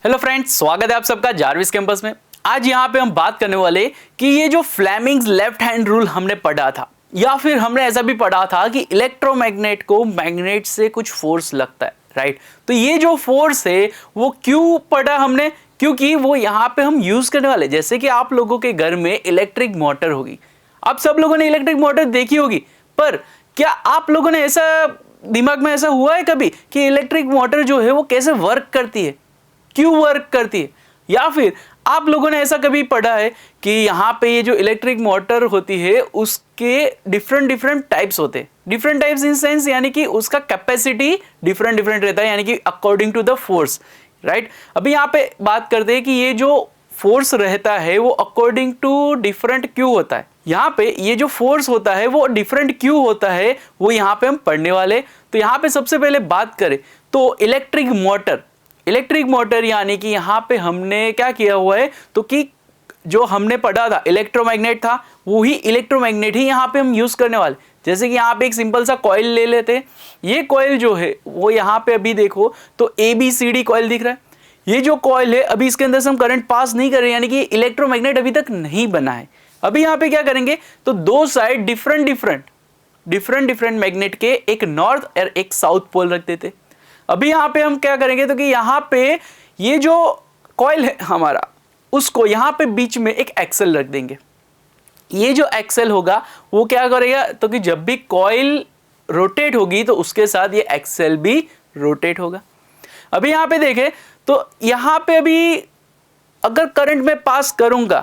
Hello friends, स्वागत है आप सबका जारविस कैंपस में। आज यहाँ पे हम बात करने वाले कि ये जो फ्लेमिंग्स लेफ्ट हैंड रूल हमने पढ़ा था, या फिर हमने ऐसा भी पढ़ा था कि इलेक्ट्रोमैग्नेट को मैग्नेट से कुछ फोर्स लगता है, राइट। तो ये जो फोर्स है वो क्यों पढ़ा हमने, क्योंकि वो यहाँ पे हम यूज करने वाले। जैसे कि आप लोगों के घर में इलेक्ट्रिक मोटर होगी, आप सब लोगों ने इलेक्ट्रिक मोटर देखी होगी, पर क्या आप लोगों ने ऐसा दिमाग में ऐसा हुआ है कभी कि इलेक्ट्रिक मोटर जो है वो कैसे वर्क करती है, क्यों वर्क करती है? या फिर आप लोगों ने ऐसा कभी पढ़ा है कि यहाँ पे ये जो इलेक्ट्रिक मोटर होती है उसके डिफरेंट डिफरेंट टाइप्स होते हैं। डिफरेंट टाइप्स इन सेंस यानी कि उसका कैपेसिटी डिफरेंट डिफरेंट रहता है, यानी कि according to the force, right. अभी यहाँ पे बात करते हैं कि ये जो फोर्स रहता है वो अकॉर्डिंग टू डिफरेंट क्यों होता है। यहाँ पे ये जो फोर्स होता है वो डिफरेंट क्यों होता है वो यहाँ पे हम पढ़ने वाले। तो यहाँ पे सबसे पहले बात करें तो इलेक्ट्रिक मोटर यानी कि यहाँ पे हमने क्या किया हुआ है, तो कि जो हमने पढ़ा था इलेक्ट्रोमैग्नेट था, वो ही इलेक्ट्रोमैग्नेट ही यहाँ पे हम यूज करने वाले। जैसे कि यहाँ पे एक सिंपल सा कॉइल ले लेते हैं। ये कॉइल जो है वो यहाँ पे अभी देखो तो ABCD कॉइल दिख रहा है। ये जो कॉइल है अभी इसके अंदर से हम करंट पास नहीं कर रहे, यानी कि इलेक्ट्रोमैग्नेट अभी तक नहीं बना है। अभी यहाँ पे क्या करेंगे तो दो साइड डिफरेंट डिफरेंट मैग्नेट के एक नॉर्थ और एक साउथ पोल रख देते। अभी यहाँ पे हम क्या करेंगे तो कि यहाँ पे ये जो कॉइल है हमारा, उसको यहाँ पे बीच में एक एक्सेल रख देंगे। ये जो एक्सेल होगा वो क्या करेगा तो कि जब भी कॉइल रोटेट होगी तो उसके साथ ये एक्सेल भी रोटेट होगा। अभी यहाँ पे देखें तो यहाँ पे अभी अगर करंट मैं पास करूंगा,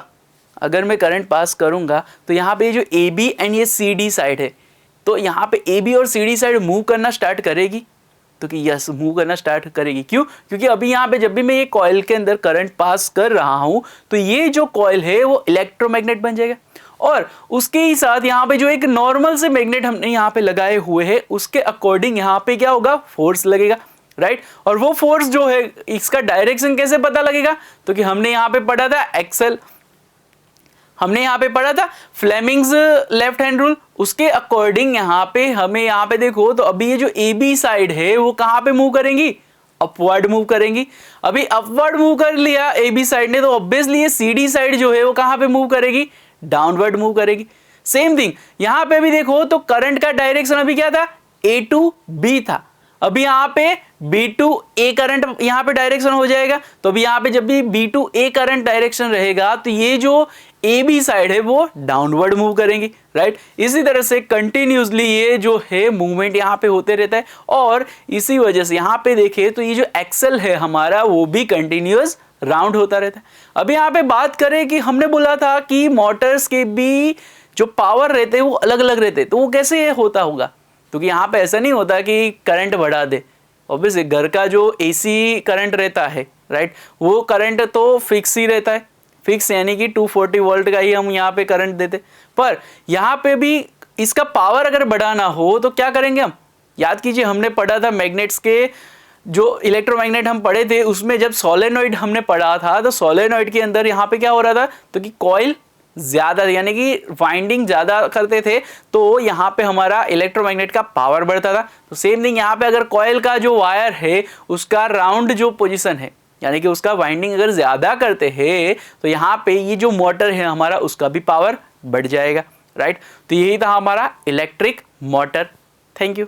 तो यहाँ पे जो AB एंड ये CD साइड है, तो यहाँ पे AB और CD साइड मूव करना स्टार्ट करेगी, तो कि यस मूव करना स्टार्ट करेगी। क्यों? क्योंकि अभी यहाँ पे जब भी मैं ये कॉइल के अंदर करंट पास कर रहा हूं तो ये जो कॉइल है वो इलेक्ट्रोमैग्नेट बन जाएगा, और उसके ही साथ यहाँ पे जो एक नॉर्मल से मैग्नेट हमने यहाँ पे लगाए हुए हैं उसके अकॉर्डिंग यहाँ पे क्या होगा, फोर्स लगेगा, राइट। और वो फोर्स जो है इसका डायरेक्शन कैसे पता लगेगा, तो कि हमने यहाँ पे पढ़ा था एक्सेल, हमने यहाँ पे पढ़ा था फ्लेमिंग्स लेफ्ट हैंड रूल, उसके अकॉर्डिंग यहाँ पे हमें यहाँ पे देखो तो अभी ये जो AB साइड है वो कहाँ पे मूव करेंगी, अपवर्ड मूव करेंगी। अभी अपवर्ड मूव कर लिया AB साइड ने, तो ऑब्वियसली ये CD साइड जो है वो कहाँ पे मूव करेगी, डाउनवर्ड मूव करेगी। सेम थिंग यहाँ पे भी देखो तो करंट का डायरेक्शन अभी क्या था, A to B था। अभी यहाँ पे B to A करंट यहाँ पे डायरेक्शन हो जाएगा। तो अभी यहाँ पे जब भी B to A current direction रहेगा तो ये जो AB साइड है वो डाउनवर्ड मूव करेंगी, राइट। इसी तरह से कंटिन्यूसली ये जो है मूवमेंट यहाँ पे होते रहता है, और इसी वजह से यहाँ पे देखें तो ये जो एक्सेल है हमारा वो भी कंटिन्यूअस राउंड होता रहता है। अभी यहाँ पे बात करें कि हमने बोला था कि मोटर्स के भी जो पावर रहते हैं वो अलग अलग रहते हैं, तो वो कैसे होता होगा, क्योंकि यहाँ पे ऐसा नहीं होता कि करंट बढ़ा दे। ऑब्वियसली घर का जो AC करंट रहता है, राइट, वो करंट तो फिक्स ही रहता है, फिक्स यानी कि 240 वोल्ट का ही हम यहाँ पे करंट देते। पर यहाँ पे भी इसका पावर अगर बढ़ाना हो तो क्या करेंगे हम, याद कीजिए हमने पढ़ा था मैग्नेट्स के जो इलेक्ट्रोमैग्नेट हम पढ़े थे उसमें जब सोलेनॉइड हमने पढ़ा था तो सोलेनॉइड के अंदर यहाँ पे क्या हो रहा था, तो कि कॉइल ज्यादा यानी कि वाइंडिंग ज्यादा करते थे, तो यहाँ पे हमारा इलेक्ट्रोमैग्नेट का पावर बढ़ता था। तो सेम थिंग यहाँ पे अगर कॉइल का जो वायर है उसका राउंड जो पोजीशन है यानी कि उसका वाइंडिंग अगर ज्यादा करते हैं तो यहाँ पे ये जो मोटर है हमारा उसका भी पावर बढ़ जाएगा, राइट। तो यही था हमारा इलेक्ट्रिक मोटर। Thank you.